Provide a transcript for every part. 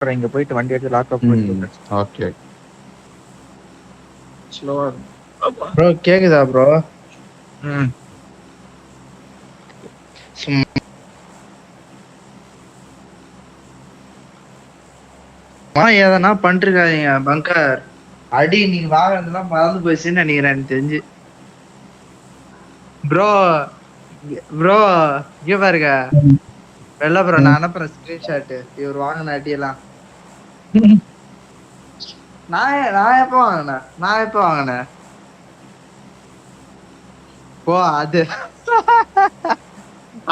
இங்க போயிட்டு வண்டி எடுத்து லாக் அப் பண்ணிட்டு ஓகே ஸ்லோவா ப்ரோ கேக்குதா ப்ரோ? சும்மா எதனா பண்ணிருக்காதீங்க பங்கர். அடி நீங்க வாங்குறதெல்லாம் மறந்து போச்சுன்னு நினைக்கிறேன் எனக்கு தெரிஞ்சு. ப்ரோ ப்ரோ இங்க பாருங்க வெள்ள ப்ரோ, நான் அனுப்புறேன் ஸ்கிரீன்ஷாட் இவர் வாங்கின அடியெல்லாம். நான் எப்ப வாங்கினேன் ஓ அது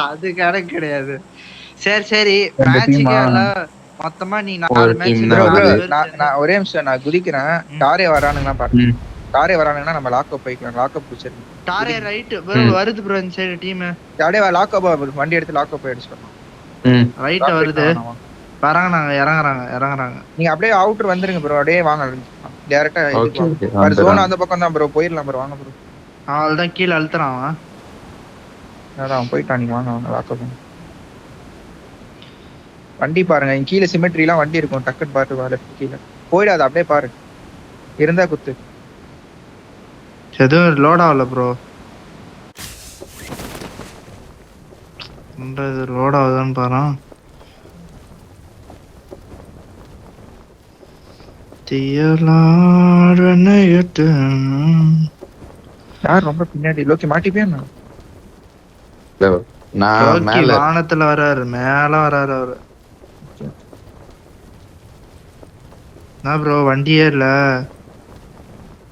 அது கணக்கு கிடையாது. சரி மேட்சுக்கே எல்லாம் மொத்தமா நீ 4 மேட்ச் நான் ஒரே நிமிஷம் நான் குதிக்கிறேன். டாரே வரானுங்களா பாருங்க. டாரே வரானுங்கன்னா நம்ம லாக் அப் போய்க்கலாம். லாக் அப் பிடிச்சிருக்கு. டாரே ரைட் ப்ரோ வருது ப்ரோ இந்த சைடு டீம். டாரே லாக் அப் வண்டி எடுத்து லாக் அப் போயிடுச்சு. ரைட் வருது. வராங்க, நாங்க இறங்குறாங்க. நீங்க அப்படியே அவுட்டர் வந்துருங்க ப்ரோ. அப்படியே வாங்க டைரக்டா இதுக்கு ஜோன் அந்த பக்கம் தான் ப்ரோ. போயிரலாம் ப்ரோ. வாங்க ப்ரோ. அவள்தான் கீழே அழுத்துறான் அவன். அதான் போயிட்டான். நீங்க வாங்க லாக் அப். வண்டி பாருங்க இங்க கீழே சிமெட்ரிலாம் வண்டி இருக்கும். டக்குன்னு பாத்து லெஃப்ட் கீழே போயிடாது. அப்படியே பாரு இருந்தா குத்து. எதுவும் லோட் ஆகல ப்ரோ. இது லோட் ஆகுதான்னு பாரு. யார் ரொம்ப பின்னாடி? லோக்கி மாட்டிப்பே. நான் மேல வானத்துல வராரு, மேல வராரு அவரு. நான் ப்ரோ வண்டியே இல்ல.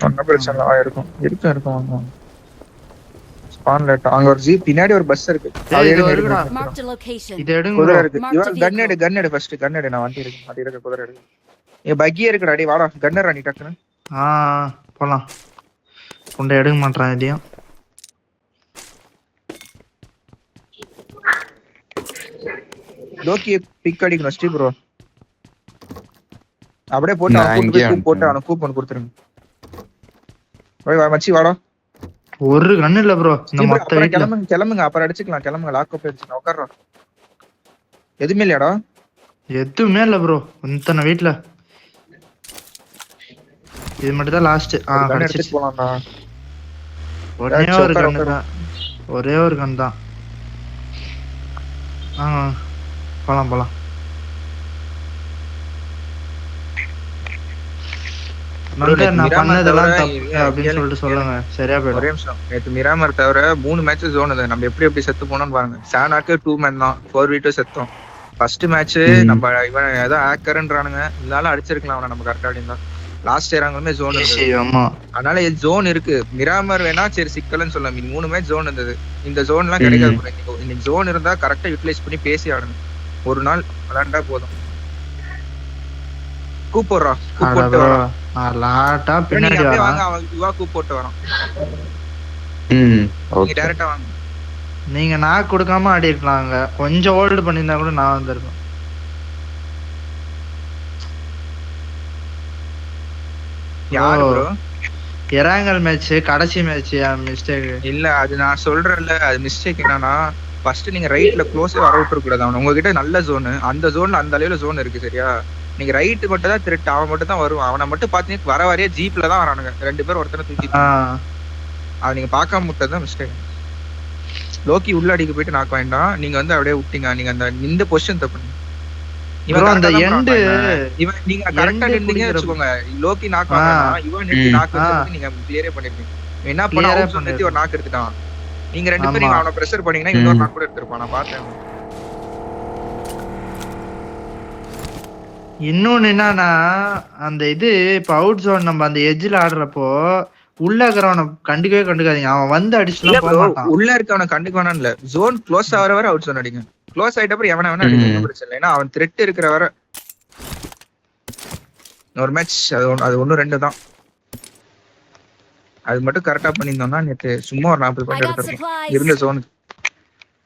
ஒன்னும் பிரச்சனை இருக்கும். ஸ்பான்ல அங்க ஒரு ஜீப் பின்னாடி ஒரு பஸ் இருக்கு. இது எடுங்க. குதிரை இருக்கு. இவன் கன் எடு ஃபர்ஸ்ட். கன் எடு. நான் வண்டி இருக்கு. குதிரை எடு. ஏ பக்கியே இருக்குடா. டேய் வாடா கன்னர் நீ டக்குன்னு. போலாம். கொண்டை எடுக்க மாட்டான் இதையும். லோக்கி பிக் அடிக்கணும் ஸ்டீவ் ப்ரோ. அப்படியே போட்டு அவன கூப்பன் கொடுத்துருங்க. மச்சி வாடா. ஒரு கண்ணு இல்ல ப்ரோ இந்த மொத்த வீட்ல. கிளம்புங்க அப்புறம் அடிச்சுக்கலாம். கிளம்புங்க லாக் அப் அடிச்சுக்கலாம். உட்கார்றோம். எதுவுமே இல்லையாடா? எதுவுமே இல்ல ப்ரோ இத்தனை வீட்ல. இது மட்டும் தான் லாஸ்ட். எடுத்துட்டு போலாம்டா. ஒரே ஒரு கன் தான். போலாம். நான் பண்ணதெல்லாம் தப்பு அப்படின்னு சொல்லிட்டு சொல்லுங்க. சரியா போயிடும். ஒரே நிமிஷம். நேத்து மிராமர் தவிர 3 மேட்ச் ஜோன். நம்ம எப்படி செத்து போனோம்னு பாருங்க. சானாக்கு 2 மேன் தான். 4v2 செத்தோம். ஃபர்ஸ்ட் மேட்ச் நம்ம இவன் ஏதோ ஹேக்கர்ன்றானுங்க. இதனால அடிச்சிருக்கலாம் அவனை நம்ம கரெக்டா இருந்தா. லாஸ்ட் இயராங்களுமே ஜோன் இருக்கு. அதனால ஜோன் இருக்கு. மிராமர் வேணா சரி சிக்கலன்னு சொல்லலாம். 3 மேட்ச் ஜோன் இருந்தது. இந்த ஜோன்லாம் கிடைக்காது. இன்னைக்கு ஜோன் இருந்தா கரெக்டா யூட்டிலைஸ் பண்ணி பேசி ஆடணும். ஒரு நாள் விளையாண்டா போதும். கூப்பிடுறா லாட்டா பின்னாடி வாங்க. அவன் யுவா கூப்பிட்டு வரான். டைரக்டா வாங்க. நீங்க நான் கொடுக்காம ஆடி இருக்கலாங்க. கொஞ்சம் ஹோல்ட் பண்ணிருந்தா கூட நான் வந்திருப்பேன். யாரு ப்ரோ? இறாங்கல் மேட்ச் கடைசி மேட்ச் மிஸ்டேக் இல்ல. அது நான் சொல்றேன்ல. அது மிஸ்டேக் என்னன்னா ஃபர்ஸ்ட் நீங்க ரைட்ல க்ளோஸே வர விட்டுற கூடாது. அவன் உங்ககிட்ட நல்ல ஜோன். அந்த ஜோன்ல அந்த அளவுல ஜோன் இருக்கு. சரியா? நீங்க ரைட் மட்டும் தான் திருட்டு. அவன் மட்டும் தான் வருவான். அவனை மட்டும் பாத்தீங்கன்னா வர வரைய ஜீப்ல தான் வரானுங்க. 2 பேர் ஒருத்தனை தூக்கி. அதை நீங்க பார்க்காம விட்டதுதான் மிஸ்டேக். லோக்கி உள்ள அடிக்க போயிட்டு நாக்க வேண்டாம். நீங்க வந்து அப்படியே விட்டீங்க. நீங்க அந்த இந்த பொசிஷன் தப்பு. அந்த எண்ட் இவன் நீங்க கரெக்ட்டா நின்னீங்கன்னு வெச்சுக்கோங்க. லோக்கி நாக் ஆனா இவன் நின்னு நாக் வச்சது நீங்க கிளியரே பண்ணிருப்பீங்க. என்ன பண்ணா அவுட் பண்ணி ஒரு நாக் எடுத்துட்டான். நீங்க 2 பேரும் அவனை பிரஷர் பண்ணீங்கன்னா இன்னொரு நாக் கூட எடுத்துப்பான். நான் பார்த்தேன். இன்னொன்னு என்னன்னா அந்த இது இப்ப அவுட் ஜோன் நம்ம அந்த எட்ஜ்ல ஆடுறப்போ உள்ள இருக்கிறவனை கண்டுக்காதீங்க. அவன் வந்து அடிச்சுலாம் போக மாட்டான். உள்ள இருக்கவனை கண்டுக்க வேணாம் இல்ல. ஜோன் க்ளோஸ் ஆகிற வரை அவுட் ஜோன் அடிங்க. க்ளோஸ் ஆயிட்ட அப்புறம் எவன வேணா அடிக்க பிரச்சனை இல்லை. ஏன்னா அவன் த்ரெட் இருக்கிற வரை ஒரு மேட்ச் அது 1-2 தான். அது மட்டும் கரெக்டா பண்ணியிருந்தோம்னா நேற்று சும்மா ஒரு 40 பாயிண்ட் எடுத்துருக்கோம் இருந்த ஜோனுக்கு.